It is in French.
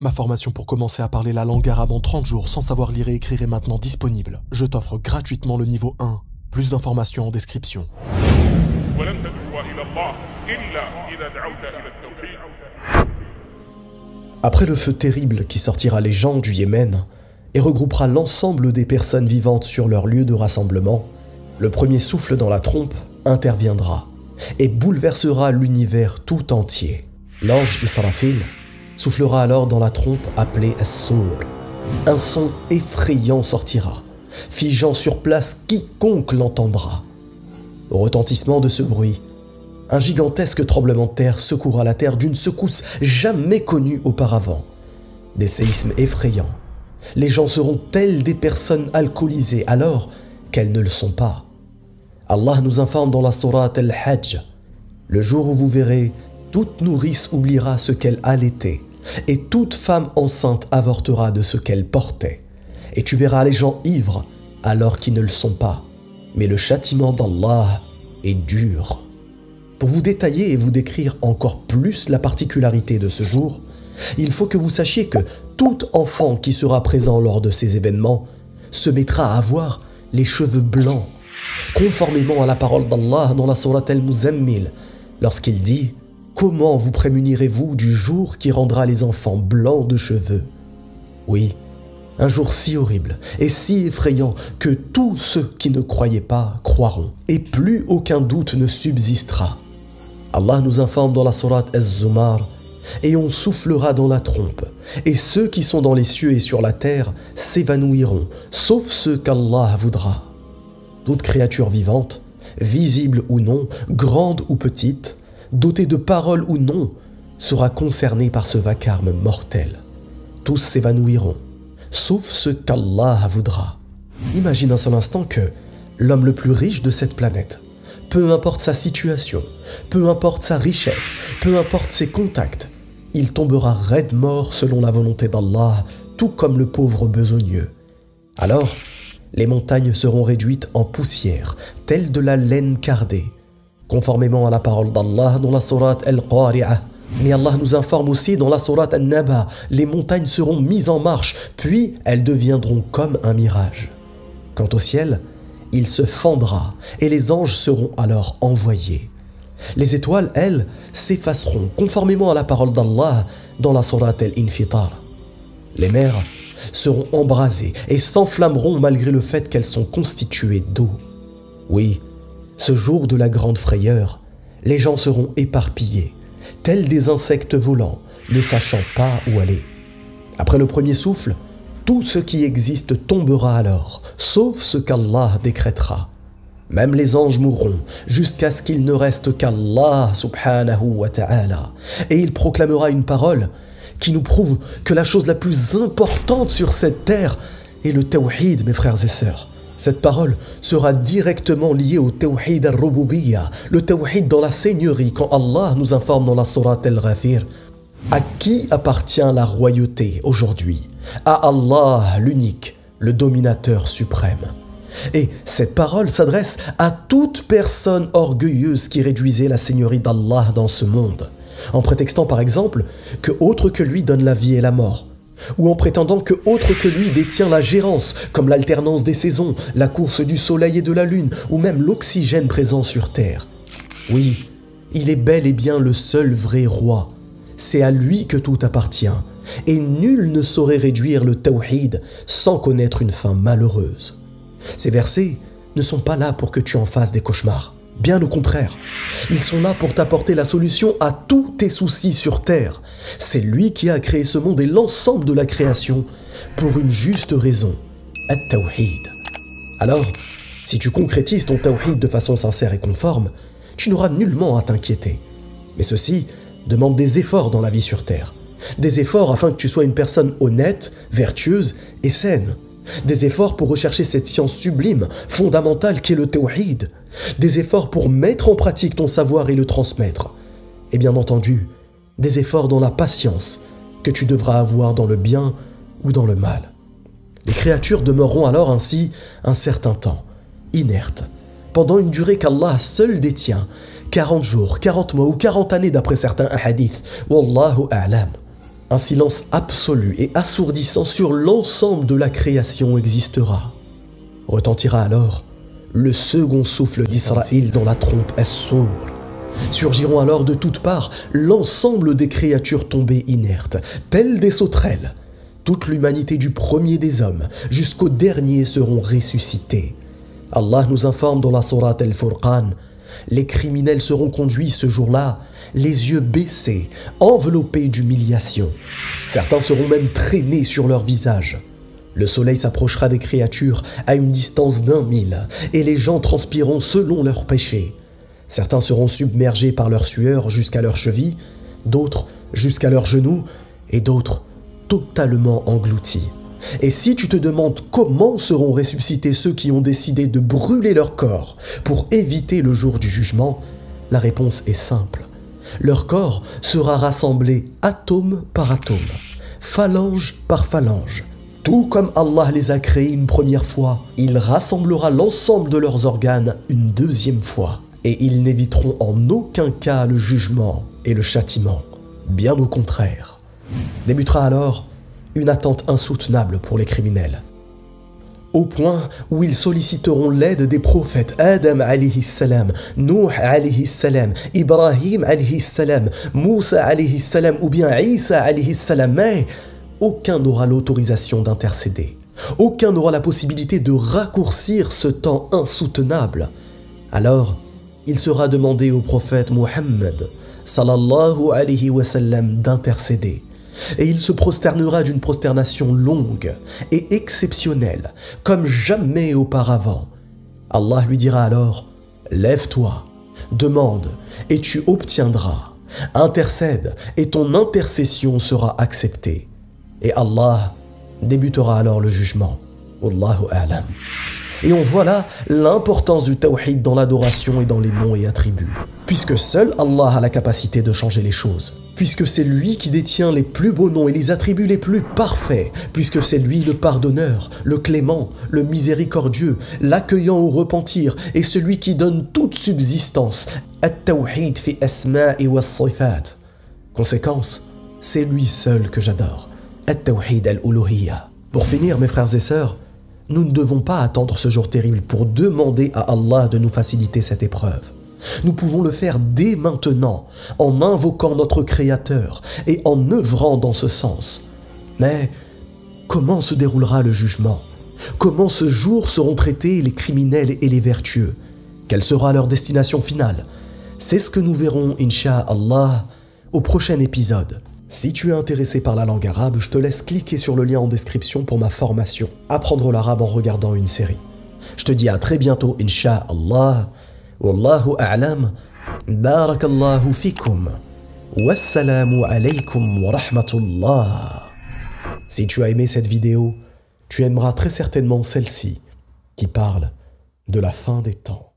Ma formation pour commencer à parler la langue arabe en 30 jours sans savoir lire et écrire est maintenant disponible. Je t'offre gratuitement le niveau 1. Plus d'informations en description. Après le feu terrible qui sortira les gens du Yémen et regroupera l'ensemble des personnes vivantes sur leur lieu de rassemblement, le premier souffle dans la trompe interviendra et bouleversera l'univers tout entier. L'ange Israfil soufflera alors dans la trompe appelée As-Sour. Un son effrayant sortira, figeant sur place quiconque l'entendra. Au retentissement de ce bruit, un gigantesque tremblement de terre secouera la terre d'une secousse jamais connue auparavant. Des séismes effrayants. Les gens seront tels des personnes alcoolisées alors qu'elles ne le sont pas. Allah nous informe dans la sourate Al-Hajj. Le jour où vous verrez, toute nourrice oubliera ce qu'elle allaitait, et toute femme enceinte avortera de ce qu'elle portait. Et tu verras les gens ivres alors qu'ils ne le sont pas. Mais le châtiment d'Allah est dur. Pour vous détailler et vous décrire encore plus la particularité de ce jour, il faut que vous sachiez que tout enfant qui sera présent lors de ces événements se mettra à avoir les cheveux blancs, conformément à la parole d'Allah dans la sourate Al-Muzammil, lorsqu'il dit « Comment vous prémunirez-vous du jour qui rendra les enfants blancs de cheveux ?» Oui, un jour si horrible et si effrayant que tous ceux qui ne croyaient pas croiront, et plus aucun doute ne subsistera. Allah nous informe dans la sourate Az-Zumar « Et on soufflera dans la trompe, et ceux qui sont dans les cieux et sur la terre s'évanouiront, sauf ceux qu'Allah voudra. » Toute créature vivante, visible ou non, grande ou petite, dotée de paroles ou non, sera concernée par ce vacarme mortel. Tous s'évanouiront, sauf ceux qu'Allah voudra. Imagine un seul instant que l'homme le plus riche de cette planète, peu importe sa situation, peu importe sa richesse, peu importe ses contacts, il tombera raide mort selon la volonté d'Allah, tout comme le pauvre besogneux. Alors, les montagnes seront réduites en poussière, telle de la laine cardée, conformément à la parole d'Allah dans la sourate Al-Qari'ah. Mais Allah nous informe aussi dans la sourate An-Naba, les montagnes seront mises en marche, puis elles deviendront comme un mirage. Quant au ciel, il se fendra et les anges seront alors envoyés. Les étoiles, elles, s'effaceront conformément à la parole d'Allah dans la sourate Al-Infitar. Les mers seront embrasées et s'enflammeront malgré le fait qu'elles sont constituées d'eau. Oui, ce jour de la grande frayeur, les gens seront éparpillés, tels des insectes volants, ne sachant pas où aller. Après le premier souffle, tout ce qui existe tombera alors, sauf ce qu'Allah décrétera. Même les anges mourront, jusqu'à ce qu'il ne reste qu'Allah subhanahu wa ta'ala. Et il proclamera une parole qui nous prouve que la chose la plus importante sur cette terre est le tawhid, mes frères et sœurs. Cette parole sera directement liée au tawhid al-rububiyya, le tawhid dans la seigneurie, quand Allah nous informe dans la sourate Al-Ghafir. À qui appartient la royauté aujourd'hui? À Allah, l'unique, le dominateur suprême. Et cette parole s'adresse à toute personne orgueilleuse qui réduisait la seigneurie d'Allah dans ce monde, en prétextant par exemple que autre que lui donne la vie et la mort, ou en prétendant que autre que lui détient la gérance, comme l'alternance des saisons, la course du soleil et de la lune, ou même l'oxygène présent sur terre. Oui, il est bel et bien le seul vrai roi. C'est à lui que tout appartient, et nul ne saurait réduire le tawhid sans connaître une fin malheureuse. Ces versets ne sont pas là pour que tu en fasses des cauchemars. Bien au contraire, ils sont là pour t'apporter la solution à tous tes soucis sur terre. C'est lui qui a créé ce monde et l'ensemble de la création pour une juste raison, at-tawhid. Alors, si tu concrétises ton tawhid de façon sincère et conforme, tu n'auras nullement à t'inquiéter. Mais ceci demande des efforts dans la vie sur terre. Des efforts afin que tu sois une personne honnête, vertueuse et saine. Des efforts pour rechercher cette science sublime, fondamentale qu'est le tawhid. Des efforts pour mettre en pratique ton savoir et le transmettre. Et bien entendu, des efforts dans la patience que tu devras avoir dans le bien ou dans le mal. Les créatures demeureront alors ainsi un certain temps, inertes, pendant une durée qu'Allah seul détient, 40 jours, 40 mois ou 40 années d'après certains hadiths. Wallahu a'lam. Un silence absolu et assourdissant sur l'ensemble de la création existera. Retentira alors le second souffle d'Israël dans la trompe As-Sour. Surgiront alors de toutes parts l'ensemble des créatures tombées inertes, telles des sauterelles. Toute l'humanité du premier des hommes jusqu'au dernier seront ressuscités. Allah nous informe dans la sourate Al-Furqan, les criminels seront conduits ce jour-là, les yeux baissés, enveloppés d'humiliation. Certains seront même traînés sur leur visage. Le soleil s'approchera des créatures à une distance d'1 mille et les gens transpireront selon leurs péchés. Certains seront submergés par leur sueur jusqu'à leurs chevilles, d'autres jusqu'à leurs genoux et d'autres totalement engloutis. Et si tu te demandes comment seront ressuscités ceux qui ont décidé de brûler leur corps pour éviter le jour du jugement, la réponse est simple. Leur corps sera rassemblé atome par atome, phalange par phalange. Tout comme Allah les a créés une première fois, il rassemblera l'ensemble de leurs organes une deuxième fois. Et ils n'éviteront en aucun cas le jugement et le châtiment. Bien au contraire. Débutera alors une attente insoutenable pour les criminels. Au point où ils solliciteront l'aide des prophètes Adam alayhi salam, Nuh alayhi salam, Ibrahim alayhi salam, Moussa alayhi salam ou bien Isa alayhi salam, mais aucun n'aura l'autorisation d'intercéder. Aucun n'aura la possibilité de raccourcir ce temps insoutenable. Alors, il sera demandé au prophète Muhammad sallallahu alayhi wa sallam d'intercéder. Et il se prosternera d'une prosternation longue et exceptionnelle, comme jamais auparavant. Allah lui dira alors, « Lève-toi, demande, et tu obtiendras. Intercède, et ton intercession sera acceptée. » Et Allah débutera alors le jugement. Wallahu a'lam. Et on voit là l'importance du tawhid dans l'adoration et dans les noms et attributs. Puisque seul Allah a la capacité de changer les choses. Puisque c'est lui qui détient les plus beaux noms et les attributs les plus parfaits. Puisque c'est lui le pardonneur, le clément, le miséricordieux, l'accueillant au repentir et celui qui donne toute subsistance. At-tawhid fi asma'i wa sifat. Conséquence, c'est lui seul que j'adore. At-tawhid al-uluhiyya. Pour finir, mes frères et sœurs, nous ne devons pas attendre ce jour terrible pour demander à Allah de nous faciliter cette épreuve. Nous pouvons le faire dès maintenant, en invoquant notre Créateur et en œuvrant dans ce sens. Mais comment se déroulera le jugement? Comment ce jour seront traités les criminels et les vertueux? Quelle sera leur destination finale? C'est ce que nous verrons, Inch'Allah, au prochain épisode. Si tu es intéressé par la langue arabe, je te laisse cliquer sur le lien en description pour ma formation « Apprendre l'arabe en regardant une série ». Je te dis à très bientôt, Inch'Allah. Wallahu a'lam. Barakallahu fikum. Wassalamu alaykum wa rahmatullah. Si tu as aimé cette vidéo, tu aimeras très certainement celle-ci qui parle de la fin des temps.